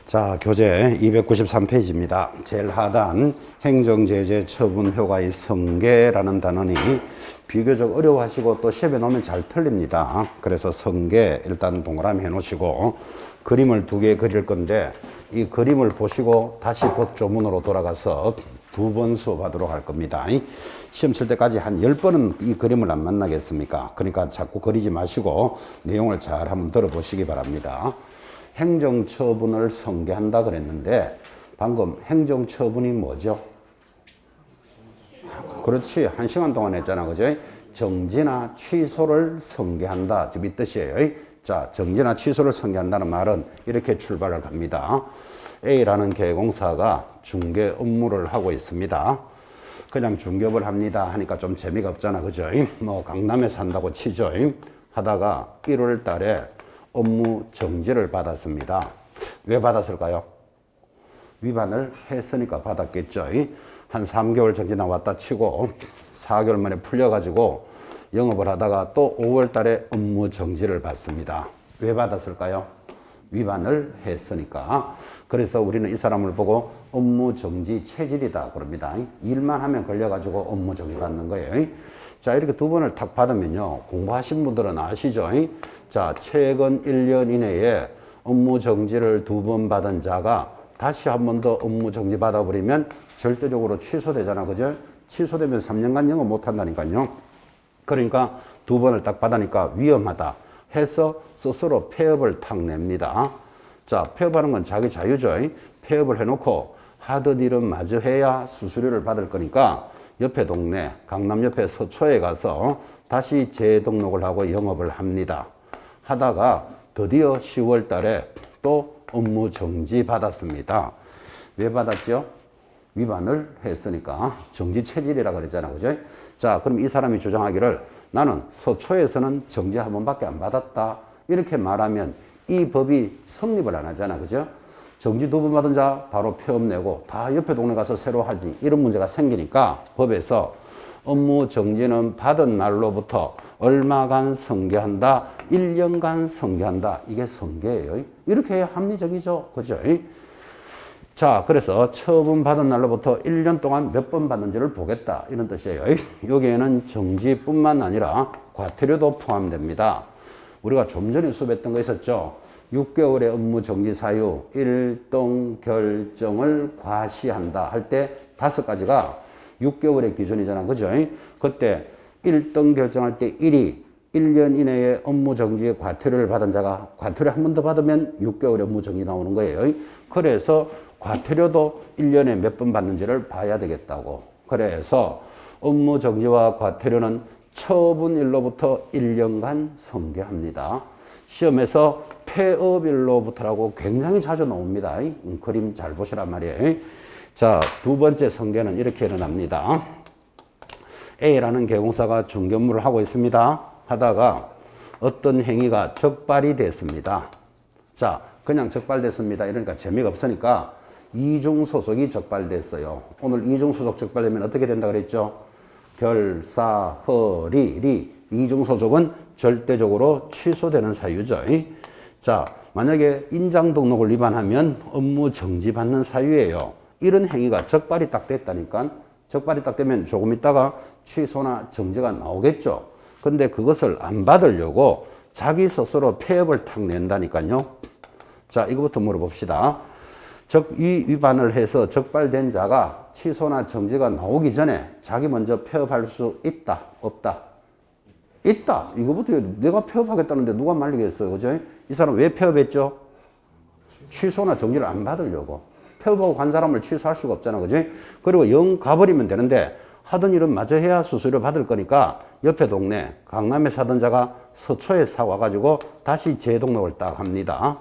자, 교재 293페이지입니다. 제일 하단 행정제재 처분 효과의 성계라는 단원이 비교적 어려워하시고 또 시험에 놓으면 잘 틀립니다. 그래서 성계 일단 동그라미 해 놓으시고 그림을 두 개 그릴 건데 이 그림을 보시고 다시 법조문으로 돌아가서 두 번 수업하도록 할 겁니다. 시험 칠 때까지 한 10번은 이 그림을 안 만나겠습니까? 그러니까 자꾸 그리지 마시고 내용을 잘 한번 들어보시기 바랍니다. 행정처분을 성계한다 그랬는데 방금 행정처분이 뭐죠? 그렇지. 1시간 동안 했잖아. 그죠? 정지나 취소를 성계한다. 이 뜻이에요. 자, 정지나 취소를 성계한다는 말은 이렇게 출발을 합니다. A라는 계공사가 중개 업무를 하고 있습니다. 그냥 중개업을 합니다 하니까 좀 재미가 없잖아. 그죠? 뭐 강남에 산다고 치죠. 하다가 1월 달에 업무 정지를 받았습니다. 왜 받았을까요? 위반을 했으니까 받았겠죠. 한 3개월 정지 나왔다 치고 4개월 만에 풀려가지고 영업을 하다가 또 5월 달에 업무 정지를 받습니다. 왜 받았을까요? 위반을 했으니까. 그래서 우리는 이 사람을 보고 업무 정지 체질이다 그럽니다. 일만 하면 걸려가지고 업무 정지 받는 거예요. 자, 이렇게 두 번을 탁 받으면요, 공부하신 분들은 아시죠? 자, 최근 1년 이내에 업무 정지를 두 번 받은 자가 다시 한 번 더 업무 정지 받아버리면 절대적으로 취소되잖아. 그죠? 취소되면 3년간 영업 못 한다니까요. 그러니까 두 번을 딱 받으니까 위험하다 해서 스스로 폐업을 탁 냅니다. 자, 폐업하는 건 자기 자유죠. 폐업을 해놓고 하던 일은 마저 해야 수수료를 받을 거니까 옆에 동네 강남 옆에 서초에 가서 다시 재등록을 하고 영업을 합니다. 하다가 드디어 10월 달에 또 업무 정지 받았습니다. 왜 받았죠? 위반을 했으니까 정지 체질이라 그랬잖아. 그죠? 자, 그럼 이 사람이 주장하기를 나는 서초에서는 정지 한 번밖에 안 받았다. 이렇게 말하면 이 법이 성립을 안 하잖아. 그죠? 정지 두 번 받은 자 바로 폐업 내고 다 옆에 동네 가서 새로 하지. 이런 문제가 생기니까 법에서 업무 정지는 받은 날로부터 얼마간 성계한다. 1년간 성계한다. 이게 성계예요. 이렇게 해야 합리적이죠. 그죠? 자, 그래서 처분 받은 날로부터 1년 동안 몇 번 받는지를 보겠다. 이런 뜻이에요. 여기에는 정지뿐만 아니라 과태료도 포함됩니다. 우리가 좀 전에 수업했던 거 있었죠. 6개월의 업무 정지 사유, 1등 결정을 과시한다 할 때 5가지가 6개월의 기준이잖아. 그죠? 그때 1등 결정할 때 1이 1년 이내에 업무 정지의 과태료를 받은 자가 과태료 한 번 더 받으면 6개월의 업무 정지 나오는 거예요. 그래서 과태료도 1년에 몇 번 받는지를 봐야 되겠다고. 그래서 업무 정지와 과태료는 처분일로부터 1년간 성계합니다. 시험에서 폐업일로부터라고 굉장히 자주 나옵니다. 그림 잘 보시란 말이에요. 자, 두 번째 성계는 이렇게 일어납니다. A라는 계공사가 중개업무를 하고 있습니다. 하다가 어떤 행위가 적발이 됐습니다. 자, 그냥 적발됐습니다. 이러니까 재미가 없으니까 이중소속이 적발됐어요. 오늘 이중소속 적발되면 어떻게 된다 그랬죠? 결사, 허리, 리. 이중소속은 절대적으로 취소되는 사유죠. 자, 만약에 인장 등록을 위반하면 업무 정지 받는 사유예요. 이런 행위가 적발이 딱 됐다니까. 적발이 딱 되면 조금 있다가 취소나 정지가 나오겠죠. 근데 그것을 안 받으려고 자기 스스로 폐업을 탁 낸다니까요. 자, 이거부터 물어봅시다. 이 위반을 해서 적발된 자가 취소나 정지가 나오기 전에 자기 먼저 폐업할 수 있다, 없다? 있다. 이거부터 내가 폐업하겠다는데 누가 말리겠어요. 그죠? 이 사람 왜 폐업했죠? 취소나 정지를 안 받으려고. 폐업하고 간 사람을 취소할 수가 없잖아. 그죠? 그리고 영 가버리면 되는데 하던 일은 마저 해야 수수료 받을 거니까 옆에 동네 강남에 사던 자가 서초에 사와가지고 다시 재등록을 딱 합니다.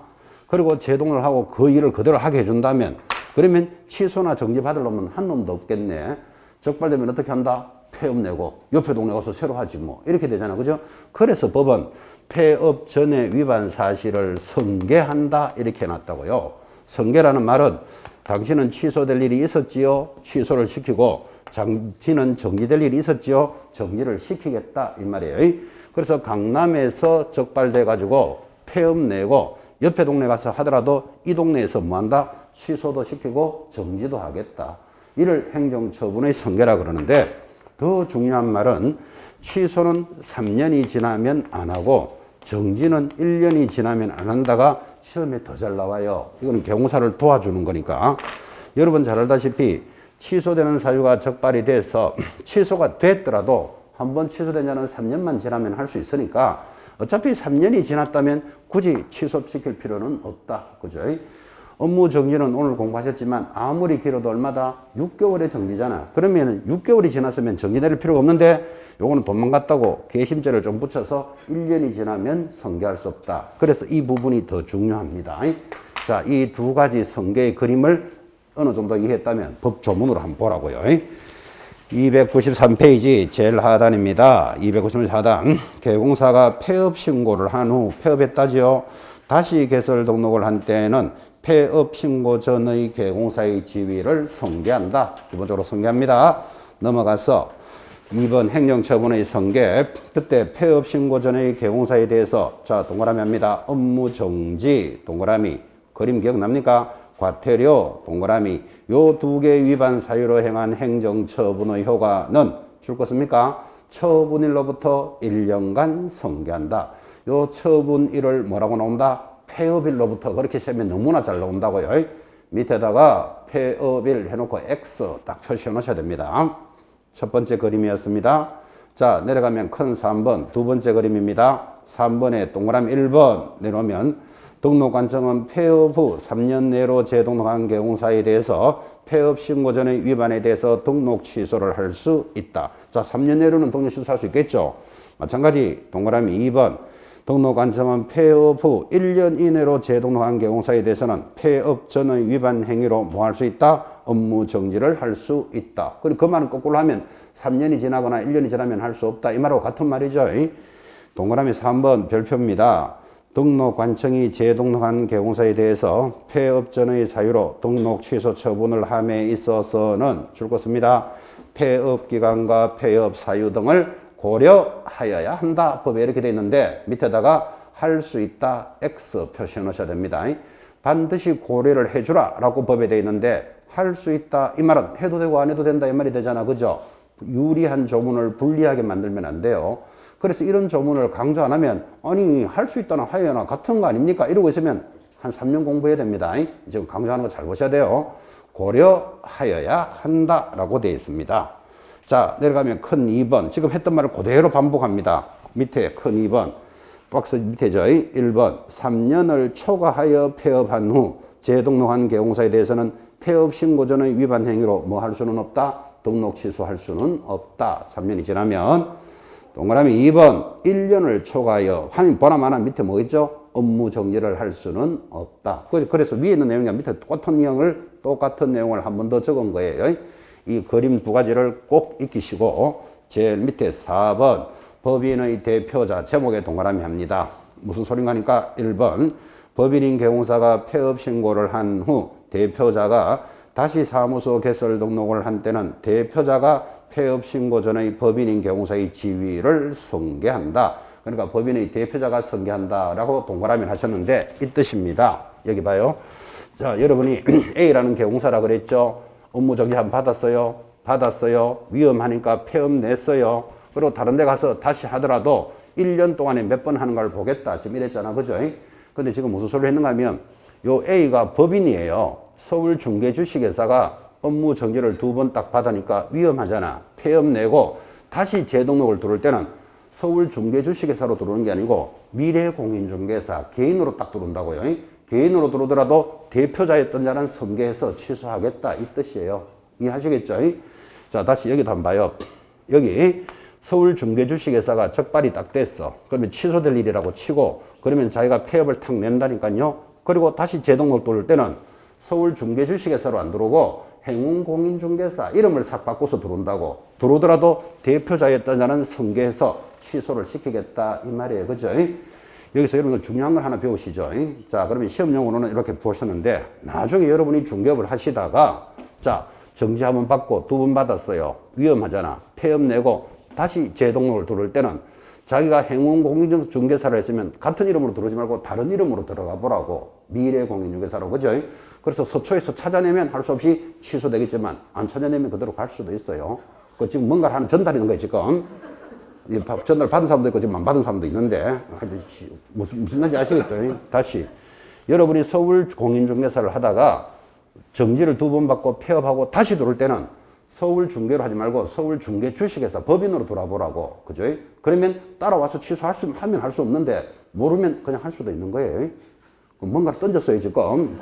그리고 재등록을 하고 그 일을 그대로 하게 해준다면 그러면 취소나 정지 받을 놈은 한 놈도 없겠네. 적발되면 어떻게 한다? 폐업 내고 옆에 동네 가서 새로 하지 뭐. 이렇게 되잖아. 그죠? 그래서 법은 폐업 전에 위반 사실을 성계한다. 이렇게 해놨다고요. 성계라는 말은 당신은 취소될 일이 있었지요. 취소를 시키고 당신은 정지될 일이 있었지요. 정지를 시키겠다. 이 말이에요. 그래서 강남에서 적발돼 가지고 폐업 내고 옆에 동네 가서 하더라도 이 동네에서 뭐 한다? 취소도 시키고 정지도 하겠다. 이를 행정처분의 성계라 그러는데 더 중요한 말은 취소는 3년이 지나면 안 하고 정지는 1년이 지나면 안 한다가 시험에 더 잘 나와요. 이거는 개공사를 도와주는 거니까. 여러분 잘 알다시피 취소되는 사유가 적발이 돼서 취소가 됐더라도 한번 취소된 자는 3년만 지나면 할 수 있으니까 어차피 3년이 지났다면 굳이 취소시킬 필요는 없다. 그죠? 업무 정지는 오늘 공부하셨지만 아무리 길어도 얼마다? 6개월의 정지잖아. 그러면 6개월이 지났으면 정지 내릴 필요가 없는데 요거는 도망갔다고 개심죄를 좀 붙여서 1년이 지나면 성계할 수 없다. 그래서 이 부분이 더 중요합니다. 자, 이 두 가지 성계의 그림을 어느 정도 이해했다면 법 조문으로 한번 보라고요. 293페이지 제일 하단입니다. 294단 개공사가 폐업 신고를 한 후 폐업했다지요. 다시 개설 등록을 한 때에는 폐업 신고 전의 개공사의 지위를 성계한다. 기본적으로 성계합니다. 넘어가서 2번 행정처분의 성계. 그때 폐업 신고 전의 개공사에 대해서 자 동그라미 합니다. 업무 정지 동그라미. 그림 기억납니까? 과태료 동그라미. 요 두 개 위반 사유로 행한 행정처분의 효과는 줄 것입니까? 처분일로부터 1년간 성계한다. 요 처분일을 뭐라고 나온다? 폐업일로부터. 그렇게 시험에 너무나 잘 나온다고요. 밑에다가 폐업일 해놓고 X 딱 표시해 놓으셔야 됩니다. 첫 번째 그림이었습니다. 자, 내려가면 큰 3번 두 번째 그림입니다. 3번에 동그라미 1번 내려오면 등록관청은 폐업 후 3년 내로 재등록한 개공사에 대해서 폐업 신고 전의 위반에 대해서 등록 취소를 할 수 있다. 자, 3년 내로는 등록 취소할 수 있겠죠. 마찬가지 동그라미 2번 등록관청은 폐업 후 1년 이내로 재등록한 개공사에 대해서는 폐업 전의 위반 행위로 뭐 할 수 있다? 업무 정지를 할 수 있다. 그 말은 거꾸로 하면 3년이 지나거나 1년이 지나면 할 수 없다. 이 말하고 같은 말이죠. 동그라미 3번 별표입니다. 등록관청이 재등록한 개공사에 대해서 폐업 전의 사유로 등록 취소 처분을 함에 있어서는 줄 것입니다. 폐업 기간과 폐업 사유 등을 고려하여야 한다. 법에 이렇게 되어 있는데 밑에다가 할 수 있다. X 표시해 놓으셔야 됩니다. 반드시 고려를 해주라 라고 법에 되어 있는데 할 수 있다. 이 말은 해도 되고 안 해도 된다. 이 말이 되잖아. 그죠? 유리한 조문을 불리하게 만들면 안 돼요. 그래서 이런 조문을 강조 안 하면 아니 할 수 있다나 하여나 같은 거 아닙니까? 이러고 있으면 한 3년 공부해야 됩니다. 지금 강조하는 거 잘 보셔야 돼요. 고려하여야 한다라고 되어 있습니다. 자, 내려가면 큰 2번. 지금 했던 말을 그대로 반복합니다. 밑에 큰 2번. 박스 밑에죠. 1번. 3년을 초과하여 폐업한 후 재등록한 개공사에 대해서는 폐업 신고 전의 위반 행위로 뭐 할 수는 없다? 등록 취소할 수는 없다. 3년이 지나면. 동그라미 2번. 1년을 초과하여. 한 보나마나 밑에 뭐 있죠? 업무 정지를 할 수는 없다. 그래서 위에 있는 내용과 밑에 똑같은 내용을 한 번 더 적은 거예요. 이 그림 두 가지를 꼭 익히시고 제일 밑에 4번 법인의 대표자 제목에 동그라미 합니다. 무슨 소린가 하니까 1번 법인인 개공사가 폐업 신고를 한 후 대표자가 다시 사무소 개설 등록을 한 때는 대표자가 폐업 신고 전의 법인인 개공사의 지위를 성계한다. 그러니까 법인의 대표자가 성계한다라고 동그라미 하셨는데 이 뜻입니다. 여기 봐요. 자, 여러분이 A라는 개공사라 그랬죠. 업무 정지 한번 받았어요. 받았어요. 위험하니까 폐업 냈어요. 그리고 다른 데 가서 다시 하더라도 1년 동안에 몇 번 하는 걸 보겠다. 지금 이랬잖아. 그죠? 근데 지금 무슨 소리를 했는가 하면 요 A가 법인이에요. 서울 중개주식회사가 업무 정지를 2번 딱 받으니까 위험하잖아. 폐업 내고 다시 재등록을 들어올 때는 서울 중개주식회사로 들어오는 게 아니고 미래공인중개사 개인으로 딱 들어온다고요. 개인으로 들어오더라도 대표자였던 자는 성계해서 취소하겠다. 이 뜻이에요. 이해하시겠죠? 자, 다시 여기도 한번 봐요. 여기 서울 중개주식회사가 적발이 딱 됐어. 그러면 취소될 일이라고 치고 그러면 자기가 폐업을 탁 낸다니까요. 그리고 다시 재등록 들어올 때는 서울 중개주식회사로 안 들어오고 행운공인중개사 이름을 싹 바꿔서 들어온다고. 들어오더라도 대표자였던 자는 성계해서 취소를 시키겠다. 이 말이에요. 그죠? 여기서 여러분들 중요한 걸 하나 배우시죠. 자, 그러면 시험용으로는 이렇게 보셨는데 나중에 여러분이 중개업을 하시다가 자, 정지 한번 받고 2번 받았어요. 위험하잖아. 폐업 내고 다시 재등록을 들어올 때는 자기가 행운공인중개사를 했으면 같은 이름으로 들어오지 말고 다른 이름으로 들어가 보라고. 미래공인중개사로. 그죠? 그래서 서초에서 찾아내면 할 수 없이 취소되겠지만 안 찾아내면 그대로 갈 수도 있어요. 그 지금 뭔가를 하는 전달이는 거예요, 지금. 전달 받은 사람도 있고 지금 안 받은 사람도 있는데 무슨 말인지 아시겠죠? 다시 여러분이 서울 공인중개사를 하다가 정지를 2번 받고 폐업하고 다시 들어올 때는 서울 중개로 하지 말고 서울 중개 주식회사 법인으로 돌아보라고. 그죠? 그러면 따라와서 하면 할 수 없는데 모르면 그냥 할 수도 있는 거예요. 뭔가를 던졌어요, 지금.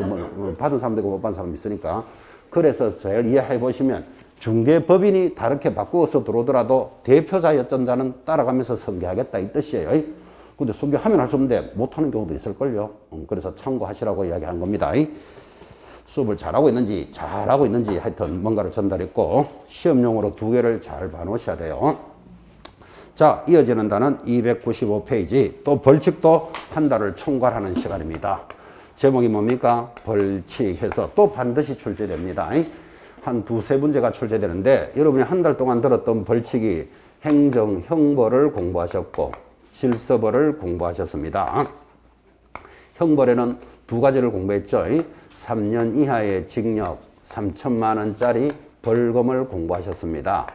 받은 사람도 있고 못 받은 사람도 있으니까. 그래서 잘 이해해 보시면 중개법인이 다르게 바꾸어서 들어오더라도 대표자였던 자는 따라가면서 선계하겠다 이 뜻이에요. 근데 선계하면 할 수 없는데 못하는 경우도 있을걸요. 그래서 참고하시라고 이야기한 겁니다. 수업을 잘하고 있는지 하여튼 뭔가를 전달했고 시험용으로 2개를 잘 봐놓으셔야 돼요. 자, 이어지는 단은 295페이지. 또 벌칙도 한 달을 총괄하는 시간입니다. 제목이 뭡니까? 벌칙해서 또 반드시 출제됩니다. 한 2-3문제가 출제되는데 여러분이 한 달 동안 들었던 벌칙이 행정, 형벌을 공부하셨고 질서벌을 공부하셨습니다. 형벌에는 2가지를 공부했죠. 3년 이하의 징역 3천만 원짜리 벌금을 공부하셨습니다.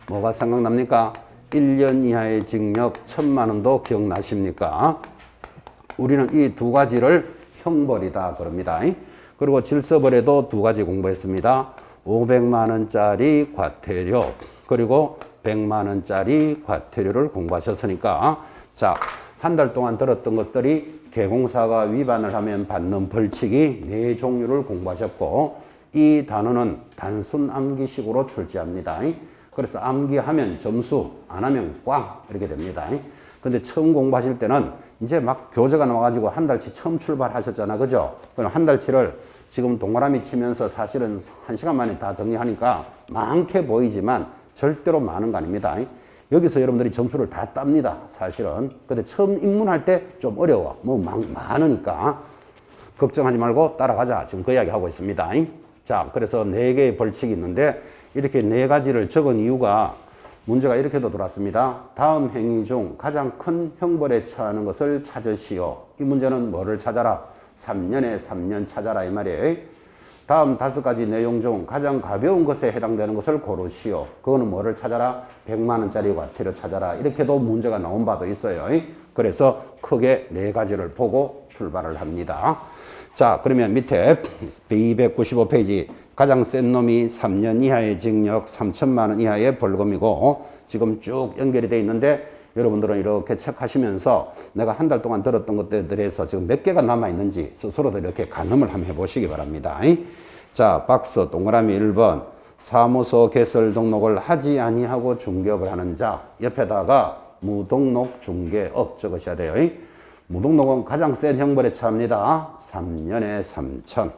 뭐가 생각납니까? 1년 이하의 징역 1,000만 원도 기억나십니까? 우리는 이 2가지를 형벌이다 그럽니다. 그리고 질서벌에도 2가지 공부했습니다. 500만 원짜리 과태료 그리고 100만 원짜리 과태료를 공부하셨으니까 자, 한 달 동안 들었던 것들이 개공사가 위반을 하면 받는 벌칙이 4종류를 공부하셨고 이 단어는 단순 암기식으로 출제합니다. 그래서 암기하면 점수, 안 하면 꽝 이렇게 됩니다. 근데 처음 공부하실 때는 이제 막 교재가 나와가지고 한 달치 처음 출발하셨잖아, 그죠? 그럼 한 달치를 지금 동그라미 치면서 사실은 1시간 만에 다 정리하니까 많게 보이지만 절대로 많은 거 아닙니다. 여기서 여러분들이 점수를 다 땁니다, 사실은. 근데 처음 입문할 때 좀 어려워. 많으니까. 걱정하지 말고 따라가자. 지금 그 이야기 하고 있습니다. 자, 그래서 4개의 벌칙이 있는데 이렇게 4가지를 적은 이유가 문제가 이렇게도 들어왔습니다. 다음 행위 중 가장 큰 형벌에 처하는 것을 찾으시오. 이 문제는 뭐를 찾아라? 3년에 3년 찾아라 이 말이에요. 다음 5가지 내용 중 가장 가벼운 것에 해당되는 것을 고르시오. 그거는 뭐를 찾아라? 100만 원짜리 과태료 찾아라. 이렇게도 문제가 나온 바도 있어요. 그래서 크게 4가지를 보고 출발을 합니다. 자, 그러면 밑에 295페이지 가장 센 놈이 3년 이하의 징역 3천만 원 이하의 벌금이고 지금 쭉 연결이 되어 있는데 여러분들은 이렇게 체크하시면서 내가 한 달 동안 들었던 것들에서 지금 몇 개가 남아있는지 스스로도 이렇게 가늠을 한번 해보시기 바랍니다. 자, 박스 동그라미 1번 사무소 개설 등록을 하지 아니하고 중개업을 하는 자 옆에다가 무등록 중개업 적으셔야 돼요. 무등록은 가장 센 형벌에 처합니다. 3년에 3천.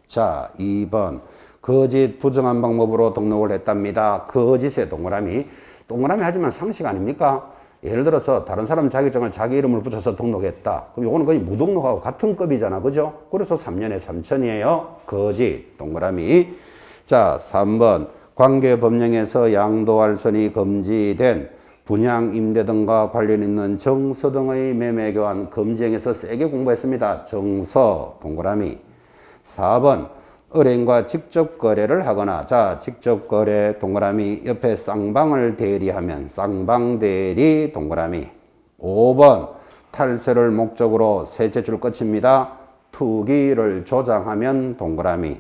자, 2번 거짓 부정한 방법으로 등록을 했답니다. 거짓의 동그라미 하지만 상식 아닙니까? 예를 들어서 다른 사람 자격증을 자기 이름을 붙여서 등록했다. 그럼 이거는 거의 무등록하고 같은 급이잖아. 그죠? 그래서 3년에 3천이에요. 거짓 동그라미. 자, 3번 관계법령에서 양도할선이 금지된 분양, 임대 등과 관련 있는 정서 등의 매매 교환 금지행에서 세게 공부했습니다. 정서 동그라미. 4번 은행과 직접 거래를 하거나 자, 직접 거래 동그라미 옆에 쌍방을 대리하면 쌍방 대리 동그라미. 5번 탈세를 목적으로 셋째 줄 끝입니다. 투기를 조장하면 동그라미.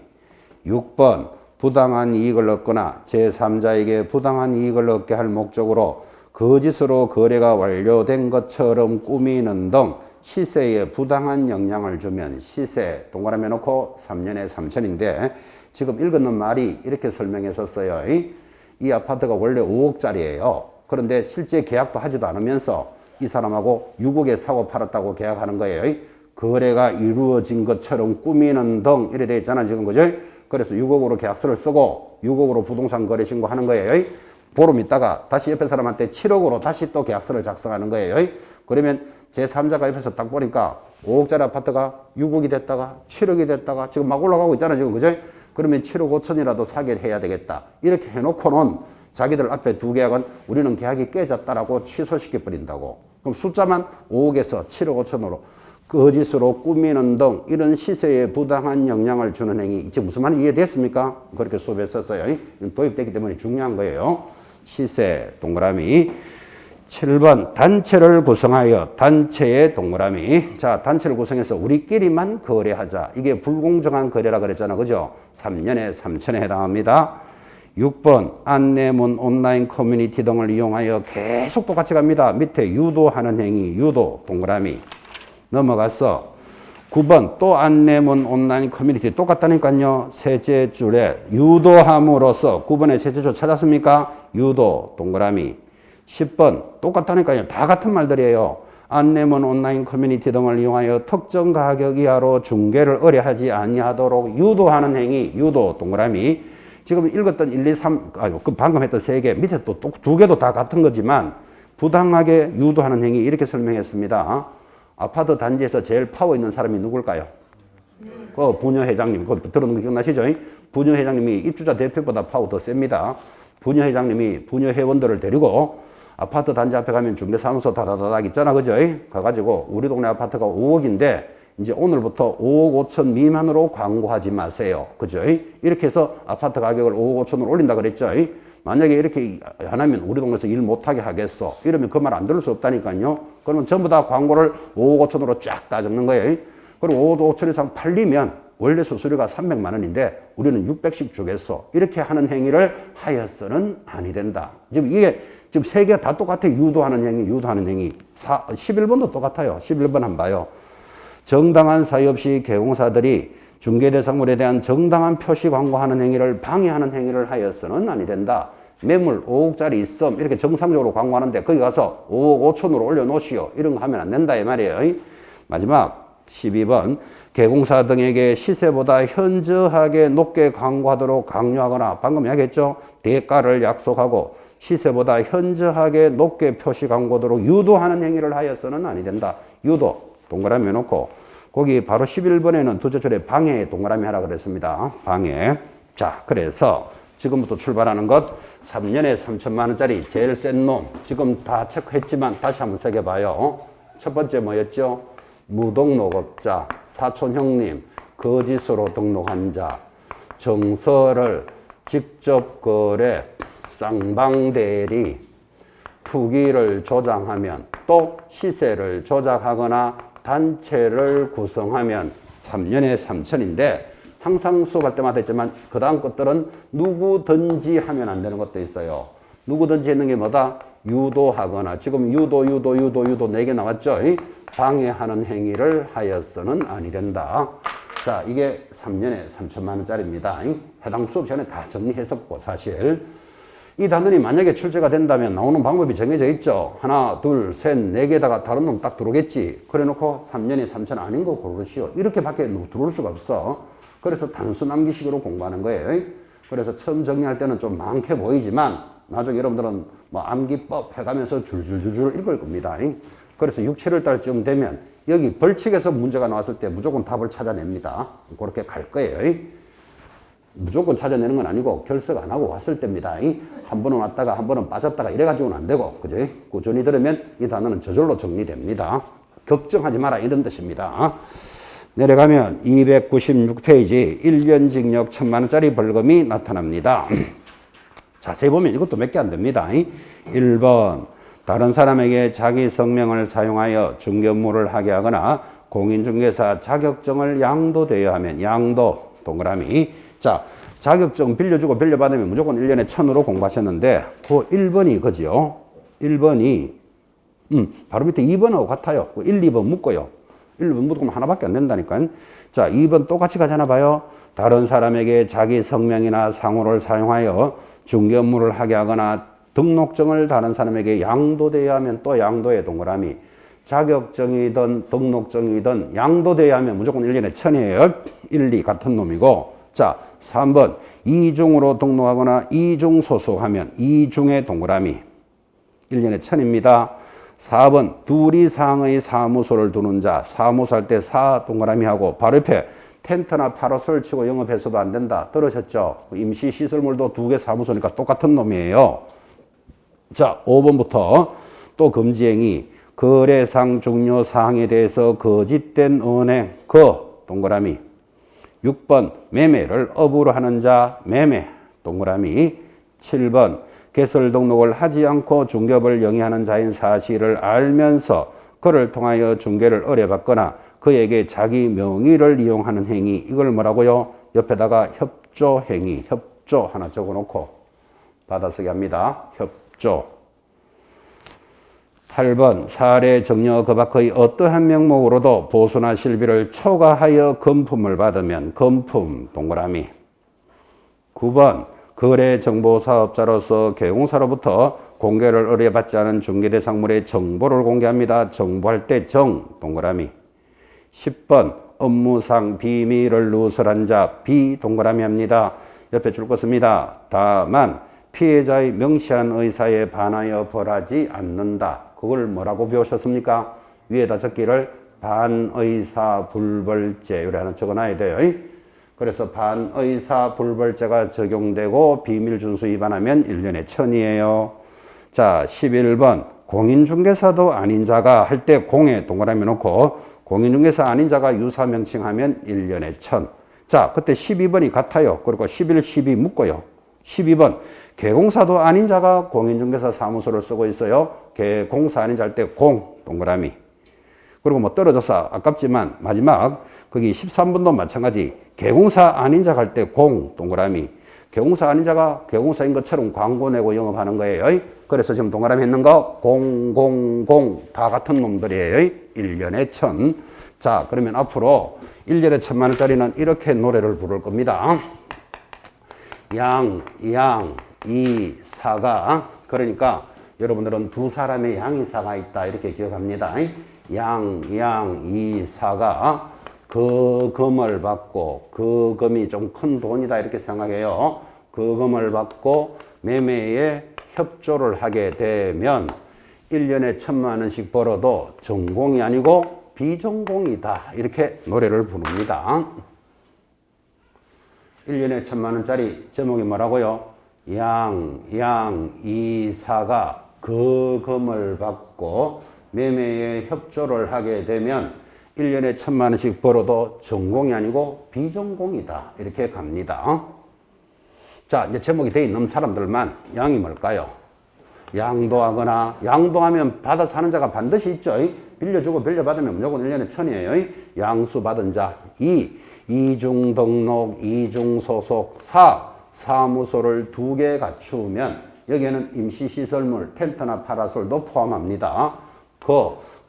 6번 부당한 이익을 얻거나 제3자에게 부당한 이익을 얻게 할 목적으로 거짓으로 거래가 완료된 것처럼 꾸미는 등 시세에 부당한 영향을 주면 시세 동그라미 놓고 3년에 3천인데 지금 읽었는 말이 이렇게 설명했었어요. 이 아파트가 원래 5억짜리예요. 그런데 실제 계약도 하지도 않으면서 이 사람하고 6억에 사고 팔았다고 계약하는 거예요. 거래가 이루어진 것처럼 꾸미는 등 이래 돼 있잖아 지금, 그죠? 그래서 6억으로 계약서를 쓰고 6억으로 부동산 거래 신고하는 거예요. 보름 있다가 다시 옆에 사람한테 7억으로 다시 또 계약서를 작성하는 거예요. 그러면 제3자가 옆에서 딱 보니까 5억짜리 아파트가 6억이 됐다가 7억이 됐다가 지금 막 올라가고 있잖아 지금, 그죠? 그러면 7억 5천이라도 사게 해야 되겠다. 이렇게 해놓고는 자기들 앞에 두 계약은 우리는 계약이 깨졌다라고 취소시켜버린다고. 그럼 숫자만 5억에서 7억 5천으로 거짓으로 꾸미는 등 이런 시세에 부당한 영향을 주는 행위. 이제 무슨 말인지 이해됐습니까? 그렇게 수업했었어요. 도입되기 때문에 중요한 거예요. 시세 동그라미. 7번 단체를 구성하여 단체의 동그라미. 자, 단체를 구성해서 우리끼리만 거래하자. 이게 불공정한 거래라 그랬잖아. 그죠? 3년에 3천에 해당합니다. 6번 안내문 온라인 커뮤니티 등을 이용하여 계속 똑같이 갑니다. 밑에 유도하는 행위. 유도 동그라미. 넘어가서 9번 또 안내문 온라인 커뮤니티 똑같다니까요. 셋째 줄에 유도함으로써 9번의 셋째 줄 찾았습니까? 유도 동그라미. 10번 똑같다니까요. 다 같은 말들이에요. 안내문 온라인 커뮤니티 등을 이용하여 특정 가격 이하로 중개를 의뢰하지 아니하도록 유도하는 행위. 유도 동그라미. 지금 읽었던 1, 2, 3 방금 했던 3개 밑에 또 2개도 다 같은 거지만 부당하게 유도하는 행위 이렇게 설명했습니다. 아파트 단지에서 제일 파워 있는 사람이 누굴까요? 그 부녀회장님, 그거 들어는 거 기억나시죠? 부녀회장님이 입주자 대표보다 파워 더 셉니다. 부녀회장님이 부녀회원들을 데리고 아파트 단지 앞에 가면 중개사무소 다다다닥 있잖아, 그죠? 가가지고 우리 동네 아파트가 5억인데 이제 오늘부터 5억 5천 미만으로 광고하지 마세요, 그죠? 이렇게 해서 아파트 가격을 5억 5천으로 올린다 그랬죠? 만약에 이렇게 안 하면 우리 동네에서 일 못하게 하겠어. 이러면 그 말 안 들을 수 없다니까요. 그러면 전부 다 광고를 5억 5천으로 쫙 다 적는 거예요. 그리고 5억 5천 이상 팔리면 원래 수수료가 300만 원인데 우리는 600씩 주겠어. 이렇게 하는 행위를 하여서는 아니 된다. 지금 이게 지금 3개가 다 똑같아. 유도하는 행위, 유도하는 행위. 11번도 똑같아요. 11번 한번 봐요. 정당한 사유 없이 개공사들이 중개대상물에 대한 정당한 표시 광고하는 행위를 방해하는 행위를 하여서는 아니 된다. 매물 5억짜리 있음 이렇게 정상적으로 광고하는데 거기 가서 5억 5천으로 올려놓으시오. 이런 거 하면 안 된다 이 말이에요. 마지막 12번 개공사 등에게 시세보다 현저하게 높게 광고하도록 강요하거나 방금 이야기했죠. 대가를 약속하고 시세보다 현저하게 높게 표시 광고하도록 유도하는 행위를 하여서는 아니 된다. 유도 동그라미 해놓고 거기 바로 11번에는 두째 줄에 방해 동그라미 하라 그랬습니다. 방해. 자, 그래서 지금부터 출발하는 것 3년에 3천만 원짜리 제일 센 놈. 지금 다 체크했지만 다시 한번 새겨봐요. 첫 번째 뭐였죠? 무등록업자, 사촌 형님, 거짓으로 등록한 자, 정서를 직접 거래, 쌍방대리, 투기를 조장하면 또 시세를 조작하거나 단체를 구성하면 3년에 3천인데 항상 수업할 때마다 했지만 그 다음 것들은 누구든지 하면 안 되는 것도 있어요. 누구든지 했는 게 뭐다? 유도하거나 지금 유도 4개 나왔죠? 방해하는 행위를 하여서는 아니 된다. 자, 이게 3년에 3천만 원짜리입니다. 해당 수업 전에 다 정리했었고 사실 이 단원이 만약에 출제가 된다면 나오는 방법이 정해져 있죠. 하나, 둘, 셋, 4개다가 다른 놈 딱 들어오겠지. 그래 놓고 3년에 3천 아닌 거 고르시오. 이렇게밖에 들어올 수가 없어. 그래서 단순 암기식으로 공부하는 거예요. 그래서 처음 정리할 때는 좀 많게 보이지만 나중에 여러분들은 뭐 암기법 해가면서 줄줄줄줄 읽을 겁니다. 그래서 6, 7월 달쯤 되면 여기 벌칙에서 문제가 나왔을 때 무조건 답을 찾아냅니다. 그렇게 갈 거예요. 무조건 찾아내는 건 아니고 결석 안 하고 왔을 때입니다. 한 번은 왔다가 한 번은 빠졌다가 이래가지고는 안 되고, 그죠? 꾸준히 들으면 이 단어는 저절로 정리됩니다. 걱정하지 마라 이런 뜻입니다. 내려가면 296페이지 1년 징역 1,000만 원짜리 벌금이 나타납니다. 자세히 보면 이것도 몇 개 안 됩니다. 1번 다른 사람에게 자기 성명을 사용하여 중개 업무를 하게 하거나 공인중개사 자격증을 양도되어야 하면 양도 동그라미. 자, 자격증 빌려주고 빌려받으면 무조건 1년에 1,000으로 공부하셨는데 그 1번이 그죠? 1번이 바로 밑에 2번하고 같아요. 1, 2번 묶어요. 1번 묶으면 하나밖에 안 된다니까요. 자, 2번 똑같이 가잖아 봐요. 다른 사람에게 자기 성명이나 상호를 사용하여 중개 업무를 하게 하거나 등록증을 다른 사람에게 양도되어야 하면 또 양도의 동그라미. 자격증이든 등록증이든 양도되어야 하면 무조건 1년에 1,000이에요. 1, 2 같은 놈이고. 자, 3번 이중으로 등록하거나 이중 소속하면 이중의 동그라미 1년에 1,000입니다. 4번 둘 이상의 사무소를 두는 자 사무소 할 때 사 동그라미 하고 바로 옆에 텐트나 파라솔 치고 영업해서도 안 된다. 들으셨죠? 임시시설물도 2개 사무소니까 똑같은 놈이에요. 자, 5번부터 또 금지행위. 거래상 종료 사항에 대해서 거짓된 언행, 동그라미. 6번, 매매를 업으로 하는 자, 매매, 동그라미. 7번, 개설 등록을 하지 않고 중개업을 영위하는 자인 사실을 알면서 그를 통하여 중개를 의뢰받거나 그에게 자기 명의를 이용하는 행위, 이걸 뭐라고요? 옆에다가 협조 행위, 협조 하나 적어놓고 받아쓰기 합니다. 협조. 8번, 사례 정려 그 밖의 어떠한 명목으로도 보수나 실비를 초과하여 금품을 받으면 금품, 동그라미. 9번, 거래정보사업자로서 개공사로부터 공개를 의뢰받지 않은 중개대상물의 정보를 공개합니다. 정보할 때 정, 동그라미. 10번, 업무상 비밀을 누설한 자, 비, 동그라미 합니다. 옆에 줄 거 씁니다. 다만 피해자의 명시한 의사에 반하여 벌하지 않는다. 그걸 뭐라고 배우셨습니까? 위에다 적기를 반의사불벌죄, 요래 하나 적어놔야 돼요. 그래서 반의사불벌죄가 적용되고 비밀준수 위반하면 1년에 1000이에요. 자, 11번, 공인중개사도 아닌 자가 할 때 공에 동그라미 놓고 공인중개사 아닌 자가 유사명칭하면 1년에 1000. 자, 그때 12번이 같아요. 그리고 11, 12 묶어요. 12번, 개공사도 아닌 자가 공인중개사 사무소를 쓰고 있어요. 개공사 아닌 자 할 때 공, 동그라미. 그리고 뭐 떨어져서 아깝지만 마지막 거기 13번도 마찬가지. 개공사 아닌 자 할 때 공, 동그라미. 개공사 아닌 자가 개공사인 것처럼 광고 내고 영업하는 거예요. 그래서 지금 동그라미 했는 거 공 다 같은 놈들이에요. 1년에 1000. 자, 그러면 앞으로 1년에 1000만 원짜리는 이렇게 노래를 부를 겁니다. 이사가. 그러니까 여러분들은 두 사람의 양이사가 있다 이렇게 기억합니다. 이사가 그 금을 받고, 그 금이 좀 큰 돈이다 이렇게 생각해요. 그 금을 받고 매매에 협조를 하게 되면 1년에 1000만 원씩 벌어도 전공이 아니고 비전공이다 이렇게 노래를 부릅니다. 1년에 1000만 원짜리 제목이 뭐라고요? 이사가 그 금을 받고 매매에 협조를 하게 되면 1년에 1000만 원씩 벌어도 전공이 아니고 비전공이다 이렇게 갑니다. 자, 이제 제목이 돼 있는 사람들만 양이 뭘까요? 양도하거나, 양도하면 받아 사는 자가 반드시 있죠. 빌려주고 빌려받으면 무조건 1년에 1000이에요. 양수받은 자. 이중등록, 이중소속. 사무소를 2개 갖추면 여기에는 임시시설물, 텐트나 파라솔도 포함합니다.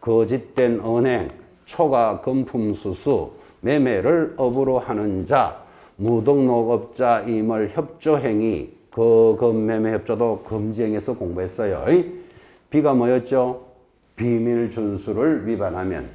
거짓된 은행, 초과 금품수수, 매매를 업으로 하는 자, 무등록업자임을 협조행위, 금매매협조도 금지행위에서 공부했어요. B가 뭐였죠? 비밀준수를 위반하면.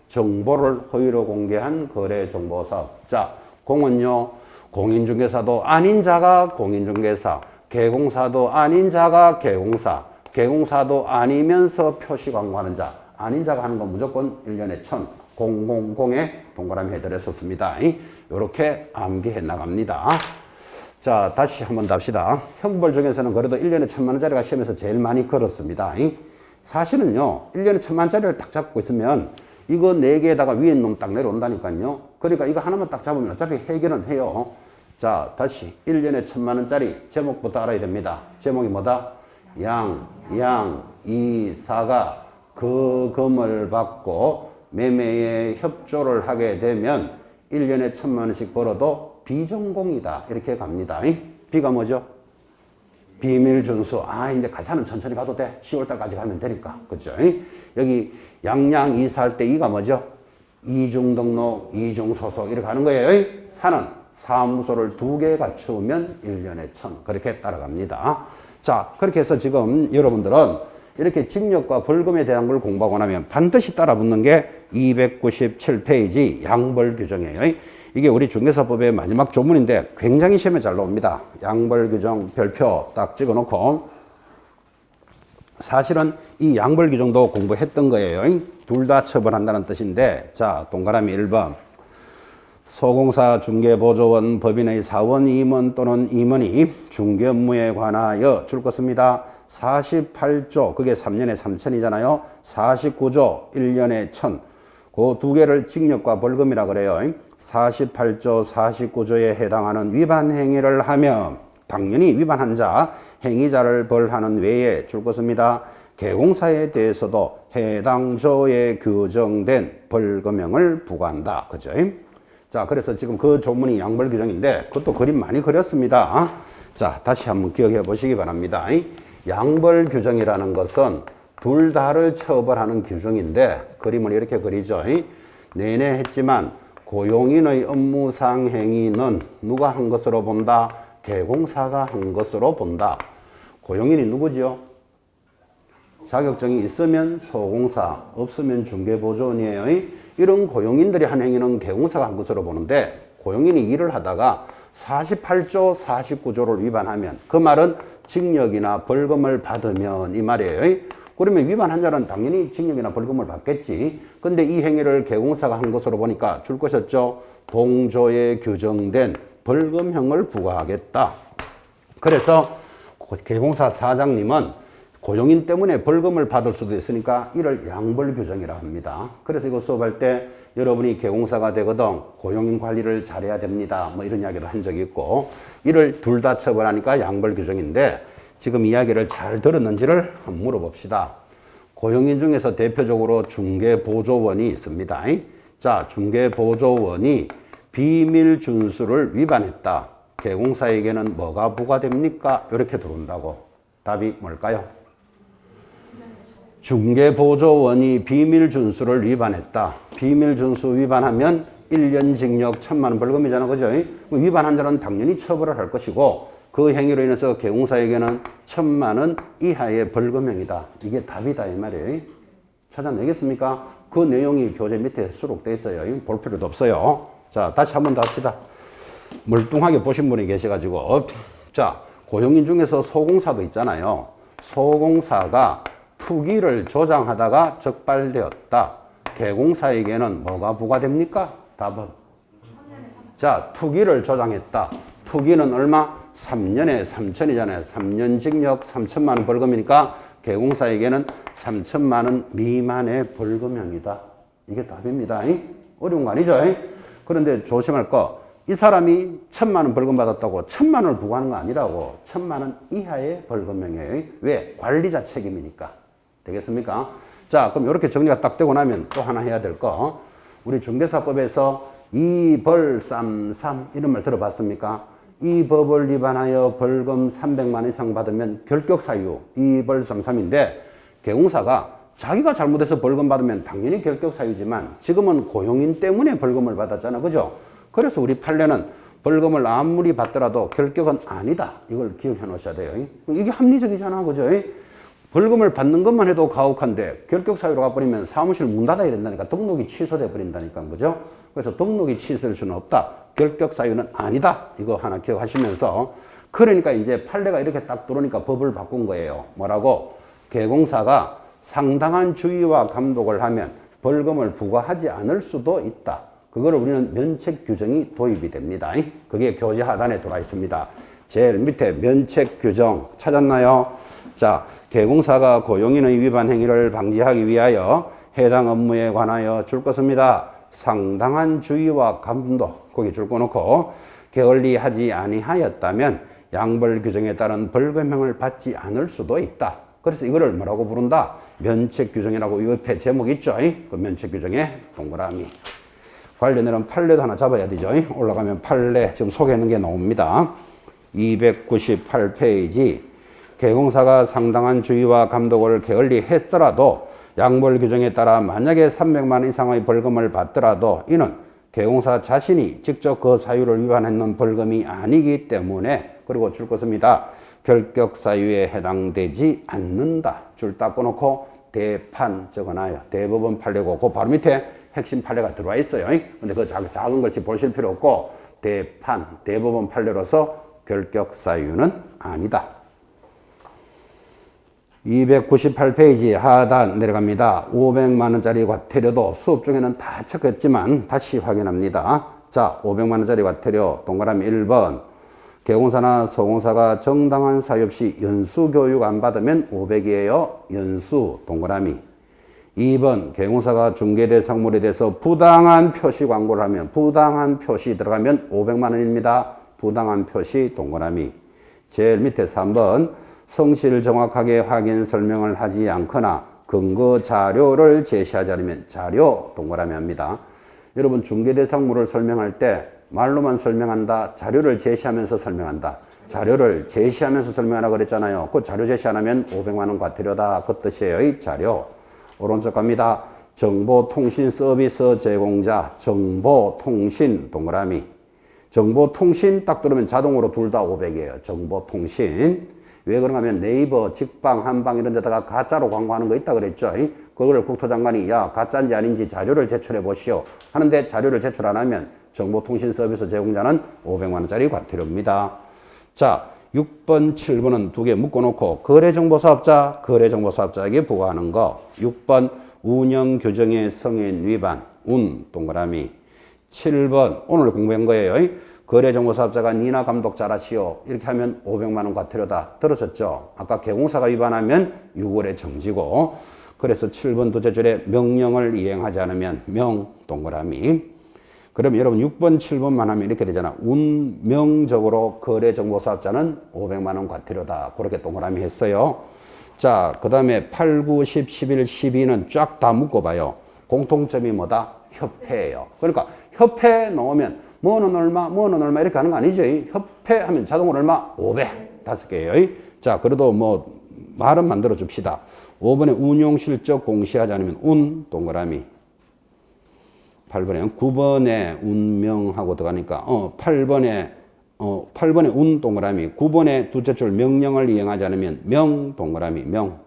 정보를 허위로 공개한 거래정보사업자. 공은요, 공인중개사도 아닌 자가 공인중개사, 개공사도 아닌 자가 개공사, 개공사도 아니면서 표시광고하는 자, 아닌 자가 하는 건 무조건 1년에 1000, 000에 동그라미 해드렸었습니다. 이렇게 암기해 나갑니다. 자, 다시 한번 답시다. 형벌 중에서는 그래도 1년에 1000만 원짜리가 시험에서 제일 많이 걸었습니다. 사실은요, 1년에 1000만 원짜리를 딱 잡고 있으면 이거 4개에다가 위에 놈 딱 내려온다니까요. 그러니까 이거 하나만 딱 잡으면 어차피 해결은 해요. 자, 다시 1년에 1000만 원짜리 제목부터 알아야 됩니다. 제목이 뭐다? 이사가 그 금을 받고 매매에 협조를 하게 되면 1년에 1000만 원씩 벌어도 비전공이다 이렇게 갑니다. B가 뭐죠? 비밀준수. 이제 가사는 천천히 가도 돼. 10월달까지 가면 되니까. 그죠? 여기 이사할 때 이가 뭐죠? 이중등록, 이중소속 이렇게 하는 거예요. 사는 사무소를 2개 갖추면 1년에 1000. 그렇게 따라갑니다. 자, 그렇게 해서 지금 여러분들은 이렇게 징역과 벌금에 대한 걸 공부하고 나면 반드시 따라 붙는 게 297페이지 양벌규정이에요. 이게 우리 중개사법의 마지막 조문인데 굉장히 시험에 잘 나옵니다. 양벌규정 별표 딱 찍어놓고, 사실은 이 양벌규정도 공부했던 거예요. 둘 다 처벌한다는 뜻인데, 자, 동그라미 1번. 소공사 중개보조원 법인의 사원 임원 또는 임원이 중개 업무에 관하여 줄 것입니다. 48조, 그게 3년에 3천이잖아요. 49조, 1년에 1천. 그 두 개를 징역과 벌금이라 그래요. 48조, 49조에 해당하는 위반 행위를 하면 당연히 위반한 자, 행위자를 벌하는 외에 줄 것입니다. 개공사에 대해서도 해당 조에 규정된 벌금형을 부과한다. 그죠? 자, 그래서 지금 그 조문이 양벌 규정인데 그것도 그림 많이 그렸습니다. 자, 다시 한번 기억해 보시기 바랍니다. 양벌 규정이라는 것은 둘 다를 처벌하는 규정인데 그림을 이렇게 그리죠. 내내 했지만 고용인의 업무상 행위는 누가 한 것으로 본다? 개공사가 한 것으로 본다. 고용인이 누구지요? 자격증이 있으면 소공사, 없으면 중개보조원이에요. 이런 고용인들이 한 행위는 개공사가 한 것으로 보는데 고용인이 일을 하다가 48조, 49조를 위반하면 그 말은 징역이나 벌금을 받으면 이 말이에요. 그러면 위반한 자는 당연히 징역이나 벌금을 받겠지. 근데 이 행위를 개공사가 한 것으로 보니까 줄 것이었죠. 동조에 규정된 벌금형을 부과하겠다. 그래서 개공사 사장님은 고용인 때문에 벌금을 받을 수도 있으니까 이를 양벌 규정이라 합니다. 그래서 이거 수업할 때 여러분이 개공사가 되거든 고용인 관리를 잘해야 됩니다. 뭐 이런 이야기도 한 적이 있고 이를 둘 다 처벌하니까 양벌 규정인데 지금 이야기를 잘 들었는지를 한번 물어봅시다. 고용인 중에서 대표적으로 중개보조원이 있습니다. 자, 중개보조원이 비밀 준수를 위반했다. 개공사에게는 뭐가 부과됩니까? 이렇게 들어온다고. 답이 뭘까요? 중개보조원이 비밀 준수를 위반했다. 비밀 준수 위반하면 1년 징역 1,000만 원 벌금이잖아. 그죠? 위반한 자는 당연히 처벌을 할 것이고 그 행위로 인해서 개공사에게는 1,000만 원 이하의 벌금형이다. 이게 답이다 이 말이에요. 찾아내겠습니까? 그 내용이 교재 밑에 수록되어 있어요. 볼 필요도 없어요. 자, 다시 한번 더 합시다. 멀뚱하게 보신 분이 계셔가지고 자, 고용인 중에서 소공사도 있잖아요. 소공사가 투기를 조장하다가 적발되었다. 개공사에게는 뭐가 부과됩니까? 답은? 자, 투기를 조장했다. 투기는 얼마? 3년에 3천이잖아요. 3년 징역 3천만 원 벌금이니까 개공사에게는 3천만 원 미만의 벌금형이다. 이게 답입니다. 어려운 거 아니죠? 그런데 조심할 거. 이 사람이 1,000만 원 벌금 받았다고 1,000만 원을 부과하는 거 아니라고 1,000만 원 이하의 벌금형이에요. 왜? 관리자 책임이니까. 되겠습니까? 자, 그럼 이렇게 정리가 딱 되고 나면 또 하나 해야 될 거. 우리 중개사법에서 이벌삼삼 이런 말 들어봤습니까? 이 법을 위반하여 벌금 300만 원 이상 받으면 결격사유 이벌삼삼인데 개공사가 자기가 잘못해서 벌금 받으면 당연히 결격사유지만 지금은 고용인 때문에 벌금을 받았잖아. 그죠? 그래서 우리 판례는 벌금을 아무리 받더라도 결격은 아니다. 이걸 기억해 놓으셔야 돼요. 이게 합리적이잖아. 그죠? 벌금을 받는 것만 해도 가혹한데 결격 사유로 가버리면 사무실 문 닫아야 된다니까. 등록이 취소돼 버린다니까. 그죠? 그래서 등록이 취소될 수는 없다. 결격 사유는 아니다. 이거 하나 기억하시면서 그러니까 이제 판례가 이렇게 딱 들어오니까 법을 바꾼 거예요. 뭐라고? 개공사가 상당한 주의와 감독을 하면 벌금을 부과하지 않을 수도 있다. 그거를 우리는 면책 규정이 도입이 됩니다. 그게 교재 하단에 들어와 있습니다. 제일 밑에 면책 규정 찾았나요? 자, 개공사가 고용인의 위반 행위를 방지하기 위하여 해당 업무에 관하여 줄 것입니다. 상당한 주의와 감독, 거기 줄 거 놓고 게을리하지 아니하였다면 양벌 규정에 따른 벌금형을 받지 않을 수도 있다. 그래서 이거를 뭐라고 부른다? 면책 규정이라고 옆에 제목 있죠? 그 면책 규정의 동그라미. 관련해는 판례도 하나 잡아야 되죠. 올라가면 판례 지금 소개하는 게 나옵니다. 298페이지. 개공사가 상당한 주의와 감독을 게을리 했더라도 양벌 규정에 따라 만약에 300만 원 이상의 벌금을 받더라도 이는 개공사 자신이 직접 그 사유를 위반했는 벌금이 아니기 때문에 그리고 줄 것입니다. 결격 사유에 해당되지 않는다. 줄 딱 꺼놓고 대판 적어놔요. 대법원 판례고 그 바로 밑에 핵심 판례가 들어와 있어요. 근데 그 작은 것이 보실 필요 없고 대판, 대법원 판례로서 결격 사유는 아니다. 298페이지 하단 내려갑니다. 500만 원짜리 과태료도 수업 중에는 다 체크했지만 다시 확인합니다. 자, 500만 원짜리 과태료 동그라미 1번. 개공사나 서공사가 정당한 사유 없이 연수 교육 안 받으면 500이에요. 연수 동그라미. 2번 개공사가 중개대상물에 대해서 부당한 표시 광고를 하면 부당한 표시 들어가면 500만 원입니다. 부당한 표시 동그라미. 제일 밑에 3번 성실 정확하게 확인 설명을 하지 않거나 근거 자료를 제시하지 않으면 자료 동그라미 합니다. 여러분 중개대상물을 설명할 때 말로만 설명한다. 자료를 제시하면서 설명한다. 자료를 제시하면서 설명하라 그랬잖아요. 그 자료 제시 안 하면 500만 원 과태료다. 그 뜻이에요. 이 자료. 오른쪽 갑니다. 정보통신 서비스 제공자. 정보통신 동그라미. 정보통신 딱 들으면 자동으로 둘 다 500이에요. 정보통신. 왜 그런가 하면 네이버, 직방, 한방 이런 데다가 가짜로 광고하는 거 있다 그랬죠. 그걸 국토장관이 야 가짜인지 아닌지 자료를 제출해 보시오 하는데 자료를 제출 안 하면 정보통신 서비스 제공자는 500만 원짜리 과태료입니다. 자, 6번, 7번은 두 개 묶어놓고 거래정보사업자, 거래정보사업자에게 부과하는 거. 6번 운영규정의 성인 위반, 운 동그라미. 7번 오늘 공부한 거예요. 거래정보사업자가 니나 감독 잘하시오. 이렇게 하면 500만 원 과태료다. 들으셨죠? 아까 개공사가 위반하면 6월에 정지고. 그래서 7번 두째 줄에 명령을 이행하지 않으면 명 동그라미. 그럼 여러분 6번, 7번만 하면 이렇게 되잖아. 운명적으로 거래정보사업자는 500만 원 과태료다. 그렇게 동그라미 했어요. 자, 그 다음에 8, 9, 10, 11, 12는 쫙 다 묶어봐요. 공통점이 뭐다? 협회예요. 그러니까 협회 넣으면 뭐는 얼마, 뭐는 얼마 이렇게 하는 거 아니죠? 협회 하면 자동으로 얼마? 500. 5개예요. 자, 그래도 뭐 말은 만들어 줍시다. 5번에 운용실적 공시하지 않으면 운 동그라미. 8번에 9번에 운명하고 들어가니까 8번에 운 동그라미. 9번에 둘째 줄 명령을 이행하지 않으면 명 동그라미 명.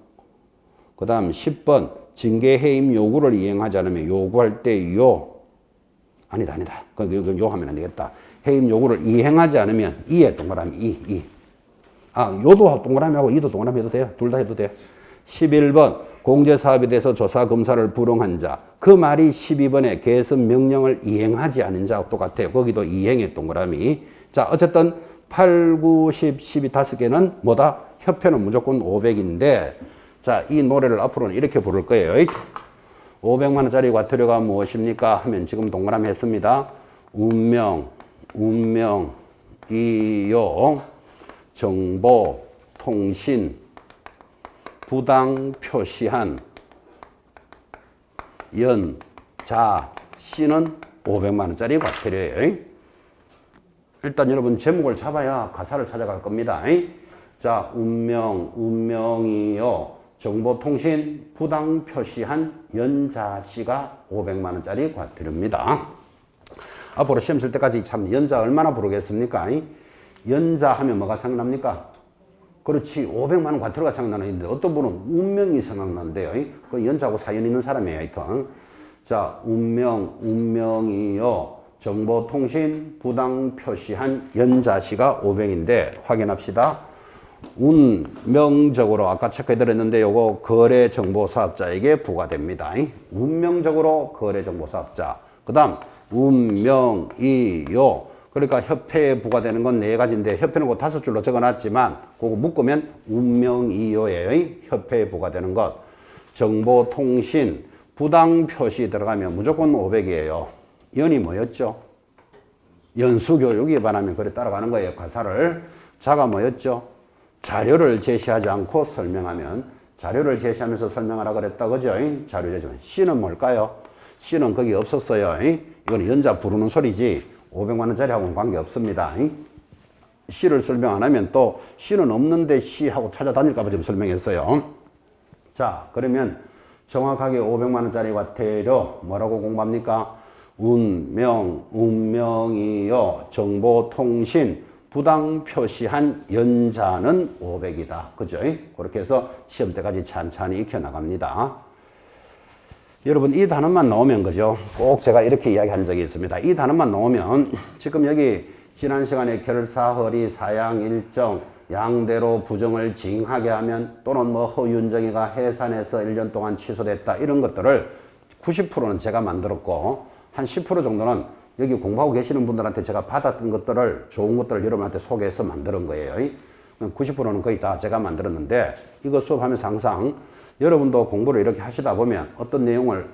그 다음 10번 징계 해임 요구를 이행하지 않으면 요구할 때 요. 아니다. 요 하면 안 되겠다. 해임 요구를 이행하지 않으면 이에 동그라미 이. 아, 요도 동그라미 하고 이도 동그라미 해도 돼요. 둘 다 해도 돼요. 11번 공제사업에 대해서 조사 검사를 불응한 자. 그 말이 12번에 개선 명령을 이행하지 않은 자와 똑같아요. 거기도 이행의 동그라미. 자, 어쨌든 8, 9, 10, 12 5개는 뭐다? 협회는 무조건 500인데 자, 이 노래를 앞으로는 이렇게 부를 거예요. 500만 원짜리 과태료가 무엇입니까? 하면 지금 동그라미 했습니다. 운명, 이용, 정보, 통신, 부당 표시한, 연, 자, 씨는 500만 원짜리 과태료예요. 일단 여러분 제목을 잡아야 가사를 찾아갈 겁니다. 자, 운명이요. 정보통신 부당 표시한 연자씨가 500만 원짜리 과태료입니다. 앞으로 시험 칠 때까지 참 연자 얼마나 부르겠습니까? 연자 하면 뭐가 생각납니까? 그렇지, 500만 원 과태료가 생각나는데 어떤 분은 운명이 생각나는데요. 그 연자하고 사연 있는 사람이에요. 하여튼. 자, 운명이요. 정보통신 부당 표시한 연자씨가 500인데 확인합시다. 운명적으로 아까 체크해드렸는데 요거 거래정보사업자에게 부과됩니다. 운명적으로 거래정보사업자. 그 다음 운명이요. 그러니까 협회에 부과되는 건 4가지인데 협회는 그 5줄로 적어놨지만 그거 묶으면 운명이요예요. 협회에 부과되는 것. 정보통신 부당 표시 들어가면 무조건 500이에요. 연이 뭐였죠? 연수교육 위반하면 그래 따라가는 거예요. 가사를. 자가 뭐였죠? 자료를 제시하지 않고 설명하면 자료를 제시하면서 설명하라 그랬다. 그죠? 자료 제시하면. C는 뭘까요? C는 거기 없었어요. 이건 연자 부르는 소리지 500만 원짜리 하고는 관계없습니다. C를 설명 안 하면 또 C는 없는데 C 하고 찾아다닐까 봐 지금 설명했어요. 자, 그러면 정확하게 500만 원짜리 과태료 뭐라고 공부합니까? 운명이요. 정보통신 부당 표시한 연자는 500이다. 그죠? 그렇게 해서 시험 때까지 찬찬히 익혀나갑니다. 여러분, 이 단어만 나오면, 그죠? 꼭 제가 이렇게 이야기한 적이 있습니다. 이 단어만 나오면, 지금 여기 지난 시간에 결사, 허리, 사양, 일정, 양대로 부정을 징하게 하면 또는 뭐 허윤정이가 해산해서 1년 동안 취소됐다. 이런 것들을 90%는 제가 만들었고, 한 10% 정도는 여기 공부하고 계시는 분들한테 제가 받았던 것들을, 좋은 것들을 여러분한테 소개해서 만드는 거예요. 90%는 거의 다 제가 만들었는데, 이거 수업하면서 항상 여러분도 공부를 이렇게 하시다 보면 어떤 내용을,